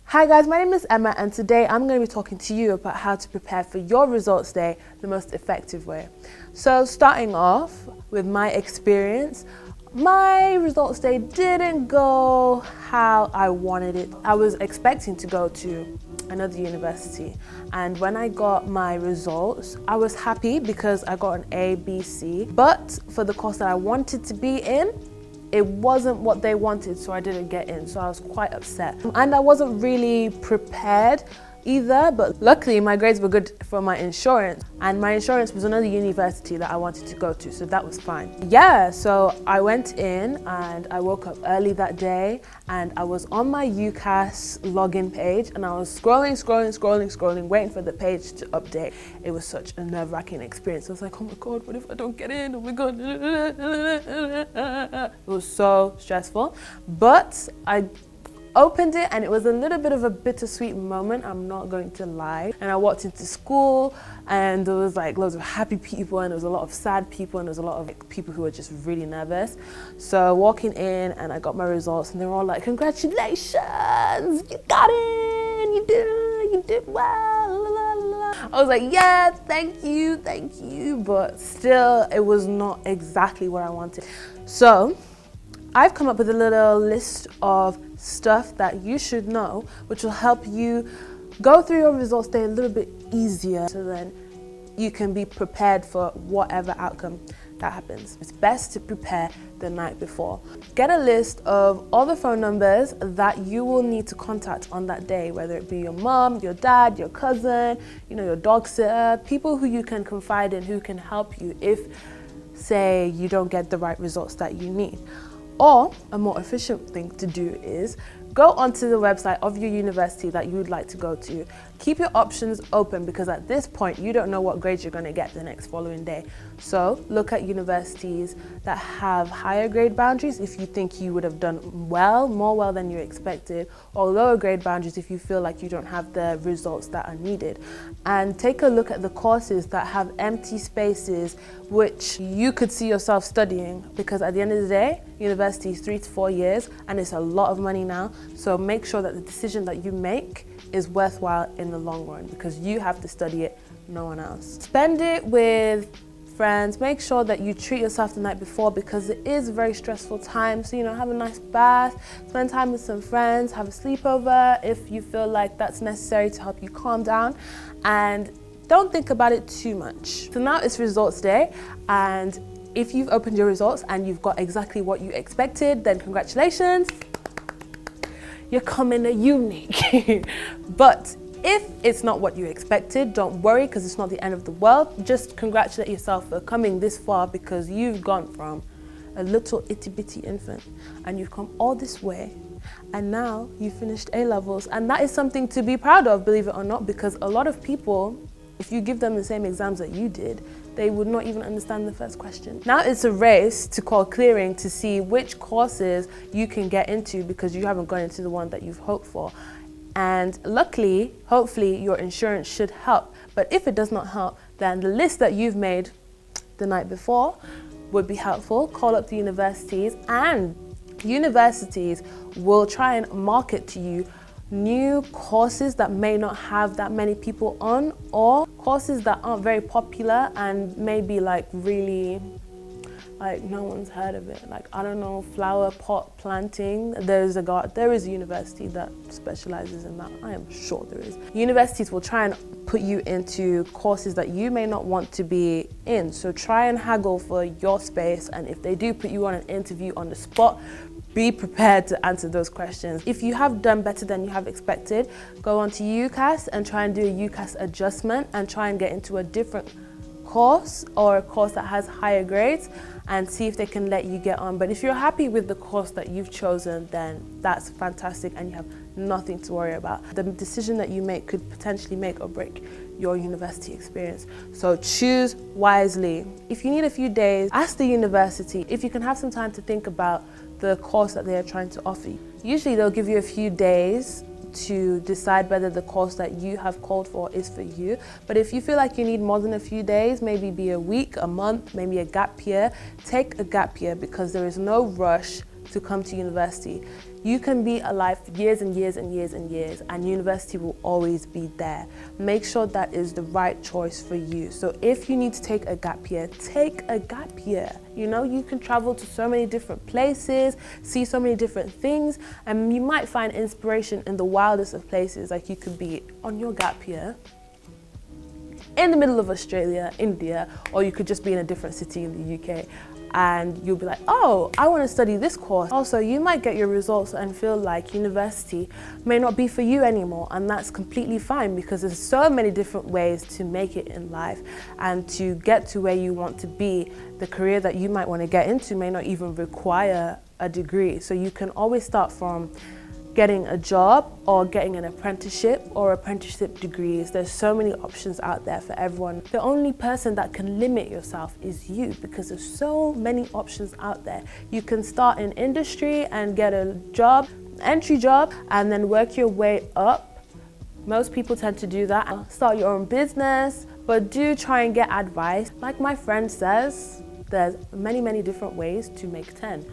Hi guys, my name is Emma and today I'm going to be talking to you about how to prepare for your results day the most effective way. So starting off with my experience, my results day didn't go how I wanted it. I was expecting to go to another university, and when I got my results, I was happy because I got an A, B, C, but for the course that I wanted to be in, it wasn't what they wanted, so I didn't get in, so I was quite upset. And I wasn't really prepared either, but luckily my grades were good for my insurance, and my insurance was another university that I wanted to go to, so that was fine. Yeah, so I went in and I woke up early that day and I was on my UCAS login page and I was scrolling, waiting for the page to update. It was such a nerve-wracking experience. I was like, oh my God, what if I don't get in? Oh my God. It was so stressful, but I opened it and it was a little bit of a bittersweet moment, I'm not going to lie. And I walked into school and there was like loads of happy people and there was a lot of sad people and there was a lot of people who were just really nervous. So walking in and I got my results and they were all like, congratulations, you got in, you did well. I was like, yeah, thank you, but still it was not exactly what I wanted. So I've come up with a little list of stuff that you should know, which will help you go through your results day a little bit easier, so then you can be prepared for whatever outcome that happens. It's best to prepare the night before. Get a list of all the phone numbers that you will need to contact on that day, whether it be your mom, your dad, your cousin, your dog sitter, people who you can confide in, who can help you if, say, you don't get the right results that you need. Or a more efficient thing to do is go onto the website of your university that you would like to go to. Keep your options open because at this point you don't know what grades you're going to get the next following day. So look at universities that have higher grade boundaries if you think you would have done more well than you expected, or lower grade boundaries if you feel like you don't have the results that are needed. And take a look at the courses that have empty spaces which you could see yourself studying, because at the end of the day, university is 3 to 4 years and it's a lot of money now. So make sure that the decision that you make is worthwhile in the long run, because you have to study it, no one else. Spend it with friends. Make sure that you treat yourself the night before because it is a very stressful time. So, have a nice bath, spend time with some friends, have a sleepover if you feel like that's necessary to help you calm down, and don't think about it too much. So now it's results day, and if you've opened your results and you've got exactly what you expected, then congratulations. You're coming a unique. But if it's not what you expected, don't worry, because it's not the end of the world. Just congratulate yourself for coming this far, because you've gone from a little itty bitty infant and you've come all this way, and now you finished A-levels, and that is something to be proud of, believe it or not, because a lot of people, if you give them the same exams that you did, they would not even understand the first question. Now it's a race to call clearing to see which courses you can get into, because you haven't gone into the one that you've hoped for. And luckily, hopefully, your insurance should help. But if it does not help, then the list that you've made the night before would be helpful. Call up the universities, and universities will try and market to you new courses that may not have that many people on, or courses that aren't very popular and maybe really no one's heard of it. I don't know, flower pot planting. There is a university that specializes in that. I am sure there is. Universities will try and put you into courses that you may not want to be in. So try and haggle for your space. And if they do put you on an interview on the spot, be prepared to answer those questions. If you have done better than you have expected, go on to UCAS and try and do a UCAS adjustment and try and get into a different course, or a course that has higher grades, and see if they can let you get on. But if you're happy with the course that you've chosen, then that's fantastic and you have nothing to worry about. The decision that you make could potentially make or break your university experience. So choose wisely. If you need a few days, ask the university if you can have some time to think about the course that they are trying to offer you. Usually they'll give you a few days to decide whether the course that you have called for is for you. But if you feel like you need more than a few days, maybe be a week, a month, maybe a gap year, take a gap year, because there is no rush to come to university. You can be alive for years and years and years and years, and university will always be there. Make sure that is the right choice for you. So if you need to take a gap year, take a gap year. You know, you can travel to so many different places, see so many different things, and you might find inspiration in the wildest of places. Like, you could be on your gap year in the middle of Australia, India, or you could just be in a different city in the UK, and you'll be like, oh, I want to study this course. Also, you might get your results and feel like university may not be for you anymore, and that's completely fine, because there's so many different ways to make it in life and to get to where you want to be. The career that you might want to get into may not even require a degree, so you can always start from getting a job or getting an apprenticeship or apprenticeship degrees. There's so many options out there for everyone. The only person that can limit yourself is you, because there's so many options out there. You can start in industry and get a job, entry job, and then work your way up. Most people tend to do that. Start your own business, but do try and get advice. Like my friend says, there's many different ways to make 10.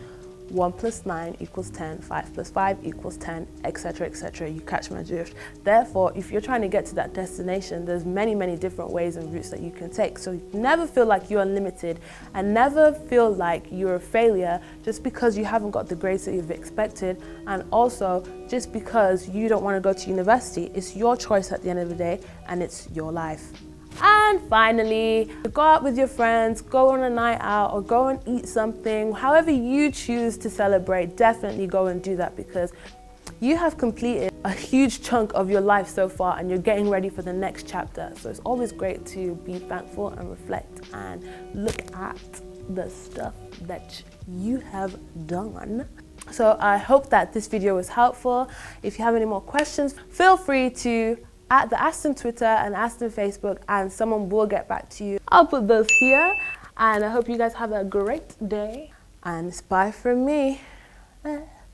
1 + 9 = 10, 5 + 5 = 10, etc, etc. You catch my drift. Therefore, if you're trying to get to that destination, there's many different ways and routes that you can take. So never feel like you're limited, and never feel like you're a failure just because you haven't got the grades that you've expected, and also just because you don't want to go to university. It's your choice at the end of the day, and it's your life. And finally, go out with your friends, go on a night out, or go and eat something. However you choose to celebrate, definitely go and do that, because you have completed a huge chunk of your life so far, and you're getting ready for the next chapter. So it's always great to be thankful and reflect and look at the stuff that you have done. So I hope that this video was helpful. If you have any more questions, feel free to at the Aston Twitter and Aston Facebook, and someone will get back to you. I'll put those here, and I hope you guys have a great day, and it's bye from me.